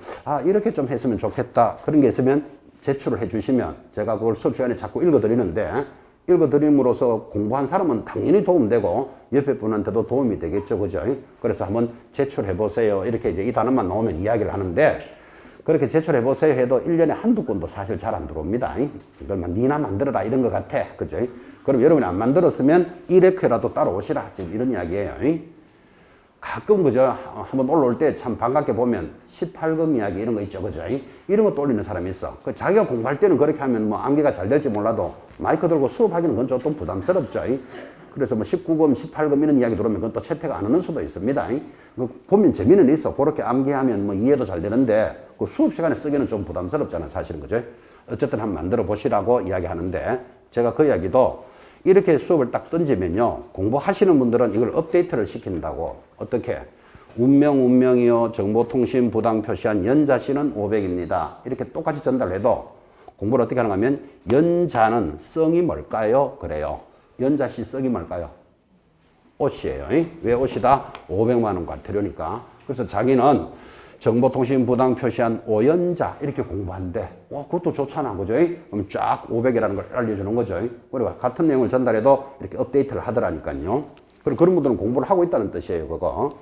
이렇게 좀 했으면 좋겠다, 그런 게 있으면 제출을 해 주시면 제가 그걸 수업 시간에 자꾸 읽어드리는데, 읽어드림으로써 공부한 사람은 당연히 도움되고 옆에 분한테도 도움이 되겠죠. 그죠? 그래서 한번 제출해 보세요. 이렇게 이제 이 단어만 나오면 이야기를 하는데, 그렇게 제출해 보세요 해도 1년에 한두 건도 사실 잘 안 들어옵니다. 그러면 니나 만들어라 이런 것 같아. 그죠? 그럼 여러분이 안 만들었으면 1회라도 따라오시라. 지금 이런 이야기예요. 가끔 그죠? 한번 올라올 때 참 반갑게 보면 18금 이야기 이런 거 있죠. 그죠? 이런 것도 올리는 사람이 있어. 자기가 공부할 때는 그렇게 하면 뭐 암기가 잘 될지 몰라도 마이크 들고 수업하기는 그건 좀 부담스럽죠. 그래서 뭐 19금, 18금 이런 이야기 들어오면 그건 또 채택 안 하는 수도 있습니다. 보면 재미는 있어. 그렇게 암기하면 뭐 이해도 잘 되는데 그 수업 시간에 쓰기는 좀 부담스럽잖아. 사실은. 그죠? 어쨌든 한번 만들어 보시라고 이야기하는데, 제가 그 이야기도 이렇게 수업을 딱 던지면요, 공부하시는 분들은 이걸 업데이트를 시킨다고. 어떻게? 운명이요, 정보통신 부당 표시한 연자씨는 500입니다. 이렇게 똑같이 전달해도 공부를 어떻게 하는가 하면, 연자는 성이 뭘까요? 그래요. 연자씨 성이 뭘까요? 옷이에요. 왜 옷이다? 500만 원 과태료니까. 그래서 자기는 정보통신 부당 표시한 오연자 이렇게 공부한대. 그것도 좋잖아. 그죠? 그럼 쫙 500이라는 걸 알려주는 거죠. 그리고 같은 내용을 전달해도 이렇게 업데이트를 하더라니까요. 그리고 그런 분들은 공부를 하고 있다는 뜻이에요. 그거.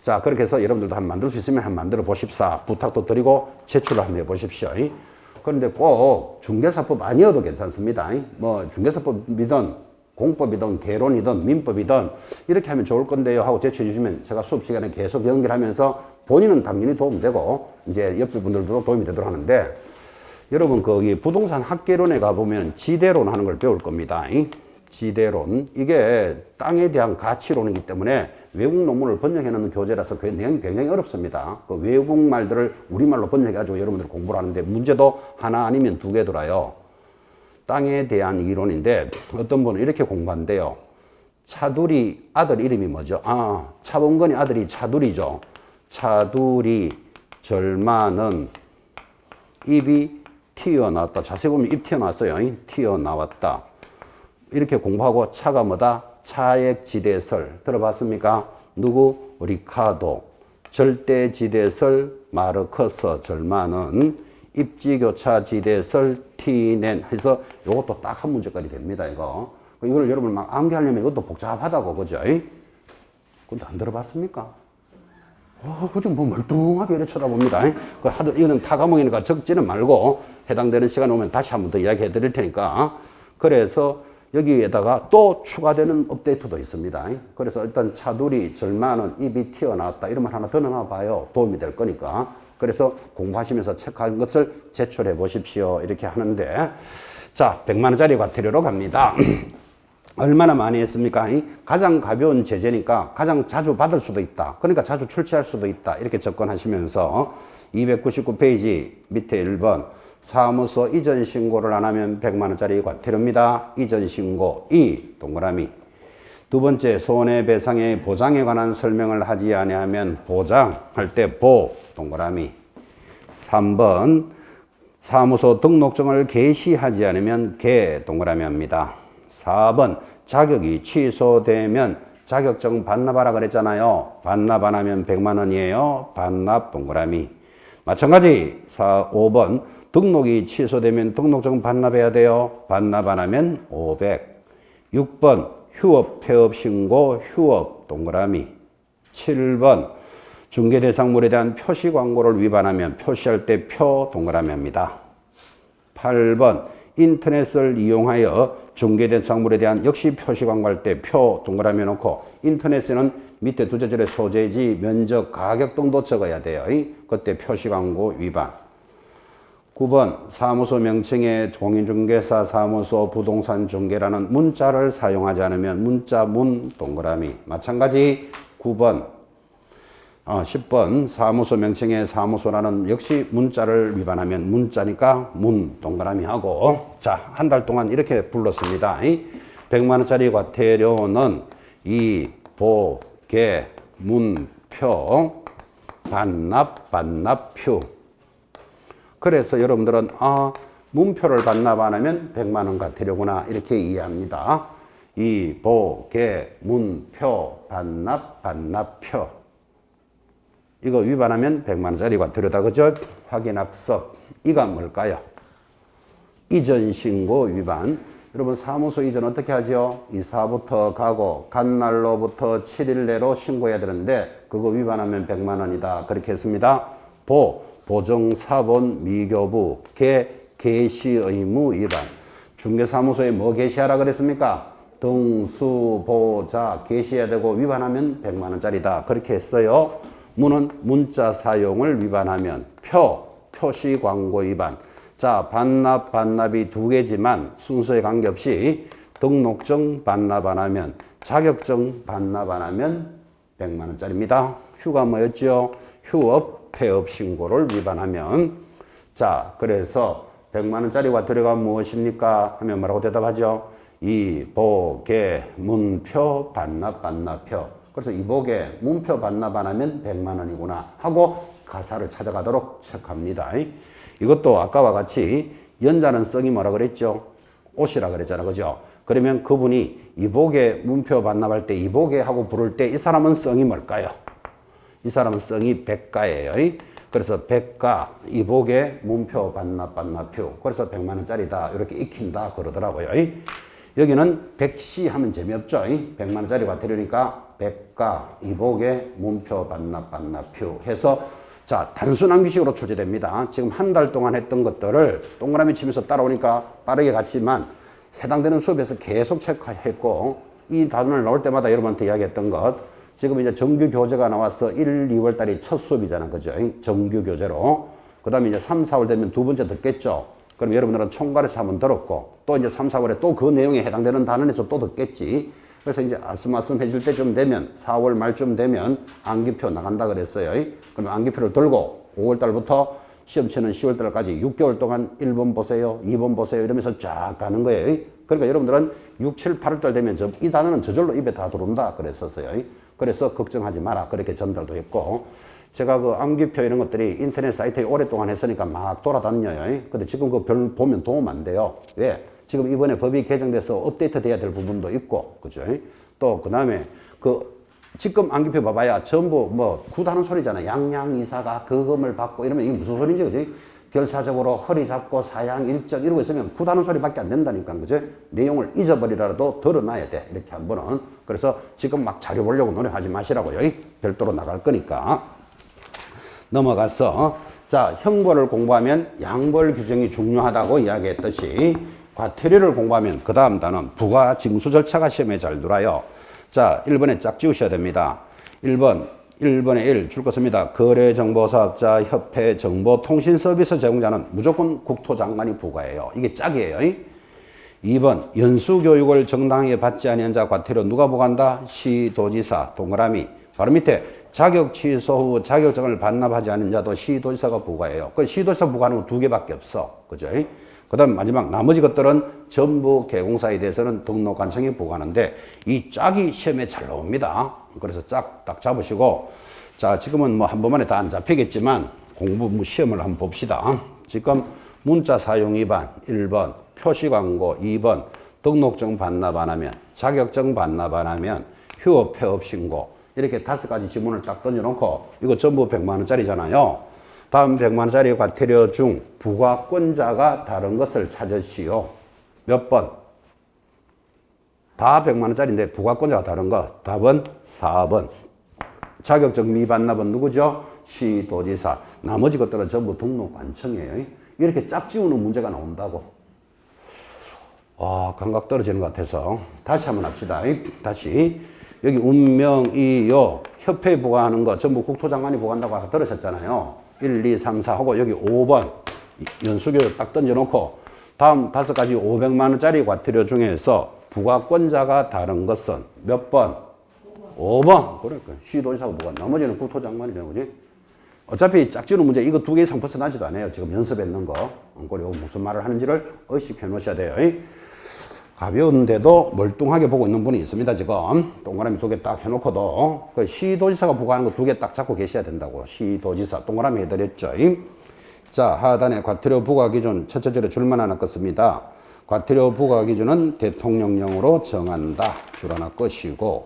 자, 그렇게 해서 여러분들도 한번 만들 수 있으면 한번 만들어 보십사. 부탁도 드리고 제출을 한번 해보십시오. 그런데 꼭 중개사법 아니어도 괜찮습니다. 뭐 중개사법이든 공법이든 개론이든 민법이든 이렇게 하면 좋을 건데요 하고 제출해 주시면 제가 수업 시간에 계속 연결하면서 본인은 당연히 도움되고 이제 옆에 분들도 도움이 되도록 하는데, 여러분 거기 부동산 학개론에 가보면 지대론 하는 걸 배울 겁니다. 지대론, 이게 땅에 대한 가치론이기 때문에 외국 논문을 번역해 놓는 교재라서 그 내용이 굉장히 어렵습니다. 그 외국 말들을 우리말로 번역해 가지고 여러분들이 공부를 하는데 문제도 하나 아니면 두 개 들어요. 땅에 대한 이론인데 어떤 분은 이렇게 공부한대요. 차두리 아들 이름이 뭐죠? 차범근이 아들이 차두리죠. 차두리 절마는 입이 튀어나왔다. 자세히 보면 입 튀어나왔어요. 튀어나왔다. 이렇게 공부하고 차가 뭐다? 차액지대설 들어봤습니까? 누구? 리카도. 절대지대설 마르커스 절마는 입지교차지대설 티넨 해서 이것도 딱 한 문제까지 됩니다. 이거를 여러분 막 암기하려면 이것도 복잡하다고. 그죠? 근데 안 들어봤습니까? 그죠? 뭐 멀뚱하게 이렇게 쳐다봅니다. 이거는 타과목이니까 적지는 말고 해당되는 시간 오면 다시 한 번 더 이야기해 드릴 테니까. 그래서 여기에다가 또 추가되는 업데이트도 있습니다. 그래서 일단 차두리 절마는 입이 튀어나왔다. 이런 말 하나 더 넣어봐요. 도움이 될 거니까. 그래서 공부하시면서 체크한 것을 제출해 보십시오. 이렇게 하는데, 자, 100만 원짜리 과태료로 갑니다. 얼마나 많이 했습니까? 가장 가벼운 제재니까 가장 자주 받을 수도 있다. 그러니까 자주 출제할 수도 있다. 이렇게 접근하시면서 299페이지 밑에 1번 사무소 이전 신고를 안 하면 100만 원짜리 과태료입니다. 이전 신고 2 동그라미. 두 번째, 손해배상의 보장에 관한 설명을 하지 아니하면 보장할 때 보 동그라미. 3번 사무소 등록증을 게시하지 않으면 개 동그라미 합니다. 4번 자격이 취소되면 자격증 반납하라 그랬잖아요. 반납 안 하면 100만 원이에요. 반납 동그라미. 마찬가지 5번 등록이 취소되면 등록증 반납해야 돼요. 반납 안 하면 500. 6번 휴업 폐업 신고 휴업 동그라미. 7번 중개대상물에 대한 표시 광고를 위반하면 표시할 때 표 동그라미 합니다. 8번 인터넷을 이용하여 중개대상물에 대한 역시 표시 광고할 때 표 동그라미 놓고 인터넷에는 밑에 두째 줄에 소재지, 면적, 가격 등도 적어야 돼요. 그때 표시 광고 위반. 9번 사무소 명칭에 공인중개사 사무소 부동산 중개라는 문자를 사용하지 않으면 문자 문 동그라미. 마찬가지 9번 10번 사무소 명칭에 사무소라는 역시 문자를 위반하면 문자니까 문 동그라미 하고. 자, 한 달 동안 이렇게 불렀습니다. 100만 원짜리 과태료는 이, 보, 개, 문, 표, 반납, 반납, 표. 그래서 여러분들은 문표를 반납 안 하면 100만 원 과태료구나. 이렇게 이해합니다. 이, 보, 개, 문, 표, 반납, 반납표. 이거 위반하면 100만 원짜리 과태료다. 그죠? 확인 학습. 이가 뭘까요? 이전 신고 위반. 여러분 사무소 이전 어떻게 하죠? 이사부터 가고 간 날로부터 7일 내로 신고해야 되는데 그거 위반하면 100만 원이다. 그렇게 했습니다. 보, 보정사본 미교부. 개, 개시 의무 위반. 중개사무소에 뭐 게시하라 그랬습니까? 등수, 보자, 게시해야 되고 위반하면 100만 원짜리다. 그렇게 했어요. 문은 문자 사용을 위반하면 표시 광고 위반. 자, 반납이 두 개지만 순서에 관계없이 등록증 반납 안 하면, 자격증 반납 안 하면 100만 원짜리입니다. 휴가 뭐였죠? 휴업, 폐업 신고를 위반하면. 자, 그래서 100만 원짜리 과태료가 무엇입니까? 하면 뭐라고 대답하죠? 이보개 문표 반납표. 그래서 이보개 문표 반납 안 하면 100만 원이구나 하고 가사를 찾아가도록 체크합니다. 이것도 아까와 같이 연자는 성이 뭐라 그랬죠? 옷이라 그랬잖아. 그죠? 그러면 그분이 이보개 문표 반납할 때 이보개 하고 부를 때 이 사람은 성이 뭘까요? 이 사람은 성이 백가예요. 그래서 백가, 이보개 문표 반납표. 그래서 100만 원짜리다. 이렇게 익힌다 그러더라고요. 여기는 백시 하면 재미없죠. 100만 원짜리 과태료니까 백가, 이보개 문표 반납표 해서 자, 단순 암기식으로 출제됩니다. 지금 한 달 동안 했던 것들을 동그라미 치면서 따라오니까 빠르게 갔지만 해당되는 수업에서 계속 체크했고 이 단원을 나올 때마다 여러분한테 이야기했던 것 지금 이제 정규 교재가 나와서 1, 2월 달이 첫 수업이잖아. 그죠? 정규 교재로. 그 다음에 이제 3, 4월 되면 두 번째 듣겠죠. 그럼 여러분들은 총괄해서 한번 들었고 또 이제 3, 4월에 또 그 내용에 해당되는 단원에서 또 듣겠지. 그래서 이제 아슴아슴 해줄 때쯤 되면 4월 말쯤 되면 암기표 나간다 그랬어요. 그럼 암기표를 들고 5월 달부터 시험 치는 10월 달까지 6개월 동안 1번 보세요, 2번 보세요 이러면서 쫙 가는 거예요. 그러니까 여러분들은 6, 7, 8월 달 되면 이 단어는 저절로 입에 다 들어온다 그랬었어요. 그래서 걱정하지 마라 그렇게 전달도 했고 제가 그 암기표 이런 것들이 인터넷 사이트에 오랫동안 했으니까 막 돌아다녀요. 근데 지금 그 별 보면 도움 안 돼요. 왜? 지금 이번에 법이 개정돼서 업데이트 돼야 될 부분도 있고, 그죠? 또, 그 다음에, 지금 암기표 봐봐야 전부 구다는 소리잖아. 양양이사가 거금을 받고 이러면 이게 무슨 소리인지, 그지? 결사적으로 허리 잡고 사양 일정 이러고 있으면 구다는 소리밖에 안 된다니까, 그죠? 내용을 잊어버리라도 들어놔야 돼. 이렇게 한 번은. 그래서 지금 막 자료 보려고 노력하지 마시라고요. 별도로 나갈 거니까. 넘어가서, 자, 형벌을 공부하면 양벌 규정이 중요하다고 이야기했듯이, 과태료를 공부하면 그 다음 단원 부과 징수 절차가 시험에 잘 들어요. 자, 1번에 짝 지우셔야 됩니다. 1번에 1 줄 것입니다. 거래정보사업자 협회 정보통신서비스 제공자는 무조건 국토장관이 부과해요. 이게 짝이에요. 2번 연수교육을 정당하게 받지 아니한 자 과태료 누가 부과한다? 시도지사 동그라미. 바로 밑에 자격 취소 후 자격증을 반납하지 않은 자도 시도지사가 부과해요. 그 시도지사 부과하는 거 두 개밖에 없어. 그죠? 그 다음 마지막 나머지 것들은 전부 개공사에 대해서는 등록관청이 부과하는데 이 짝이 시험에 잘 나옵니다. 그래서 짝 딱 잡으시고 자 지금은 뭐 한 번만에 다 안 잡히겠지만 공부 시험을 한번 봅시다. 지금 문자 사용 위반 1번 표시광고 2번 등록증 반납 안 하면 자격증 반납 안 하면 휴업 폐업 신고 이렇게 5가지 지문을 딱 던져놓고 이거 전부 100만 원짜리잖아요. 다음 100만 원짜리 과태료 중 부과권자가 다른 것을 찾으시오. 몇 번? 다 100만 원짜리인데 부과권자가 다른 것. 답은 4번. 자격증 미반납은 누구죠? 시도지사. 나머지 것들은 전부 등록관청이에요. 이렇게 짝 지우는 문제가 나온다고. 감각 떨어지는 것 같아서 다시 한번 합시다. 다시. 여기 운명이요. 협회 부과하는 거 전부 국토장관이 부과한다고 아까 들으셨잖아요. 1, 2, 3, 4 하고 여기 5번 연수교육 딱 던져놓고 다음 5가지 500만 원짜리 과태료 중에서 부과권자가 다른 것은 몇 번? 5번. 그러니까 시도지사가 부과. 나머지는 국토장관이라는 거지. 어차피 짝지우는 문제 이거 두 개 이상 벗어나지도 않아요. 지금 연습했는 거. 그리고 무슨 말을 하는지를 의식해 놓으셔야 돼요. 가벼운데도 멀뚱하게 보고 있는 분이 있습니다. 지금 동그라미 2개 딱 해놓고도 그 시도지사가 부과하는 거 2개 딱 잡고 계셔야 된다고. 시도지사 동그라미 해드렸죠. 자, 하단에 과태료 부과 기준 첫째 줄에 줄만 하나 껐습니다. 과태료 부과 기준은 대통령령으로 정한다. 줄 하나 끄시고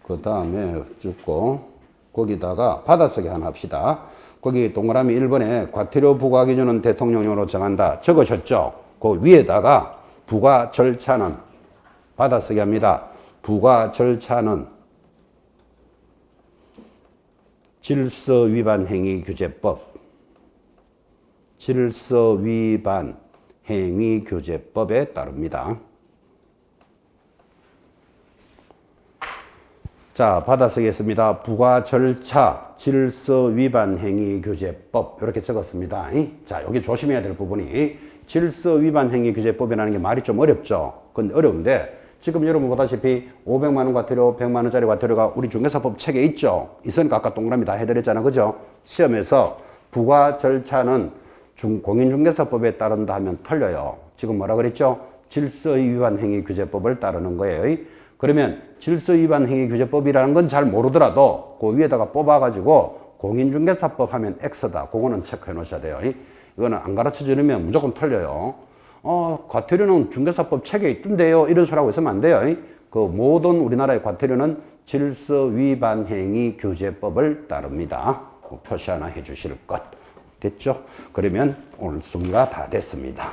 그 다음에 찍고 거기다가 받아쓰기 하나 합시다. 거기 동그라미 1번에 과태료 부과 기준은 대통령령으로 정한다. 적으셨죠? 그 위에다가 부과 절차는 받아쓰기 합니다. 부과 절차는 질서 위반 행위 규제법 질서 위반 행위 규제법에 따릅니다. 자, 받아쓰겠습니다. 부과 절차 질서 위반 행위 규제법 이렇게 적었습니다. 자, 여기 조심해야 될 부분이 질서 위반 행위 규제법이라는 게 말이 좀 어렵죠. 근데 어려운데 지금 여러분 보다시피 500만 원 과태료, 100만 원짜리 과태료가 우리 중개사법 책에 있죠. 있으니까 아까 동그라미 다 해드렸잖아. 그죠? 시험에서 부과 절차는 공인중개사법에 따른다 하면 틀려요. 지금 뭐라 그랬죠? 질서 위반 행위 규제법을 따르는 거예요. 그러면 질서 위반 행위 규제법이라는 건 잘 모르더라도 그 위에다가 뽑아가지고 공인중개사법 하면 X다. 그거는 체크해 놓으셔야 돼요. 이거는 안 가르쳐 주면 무조건 틀려요. 과태료는 중개사법 책에 있던데요. 이런 소리 하고 있으면 안 돼요. 그 모든 우리나라의 과태료는 질서 위반 행위 규제법을 따릅니다. 표시 하나 해 주실 것. 됐죠? 그러면 오늘 수기가 다 됐습니다.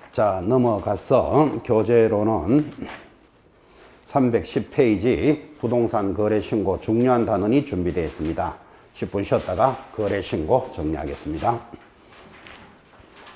자, 넘어가서 교재로는 310페이지 부동산 거래신고 중요한 단원이 준비되어 있습니다. 10분 쉬었다가 거래신고 정리하겠습니다.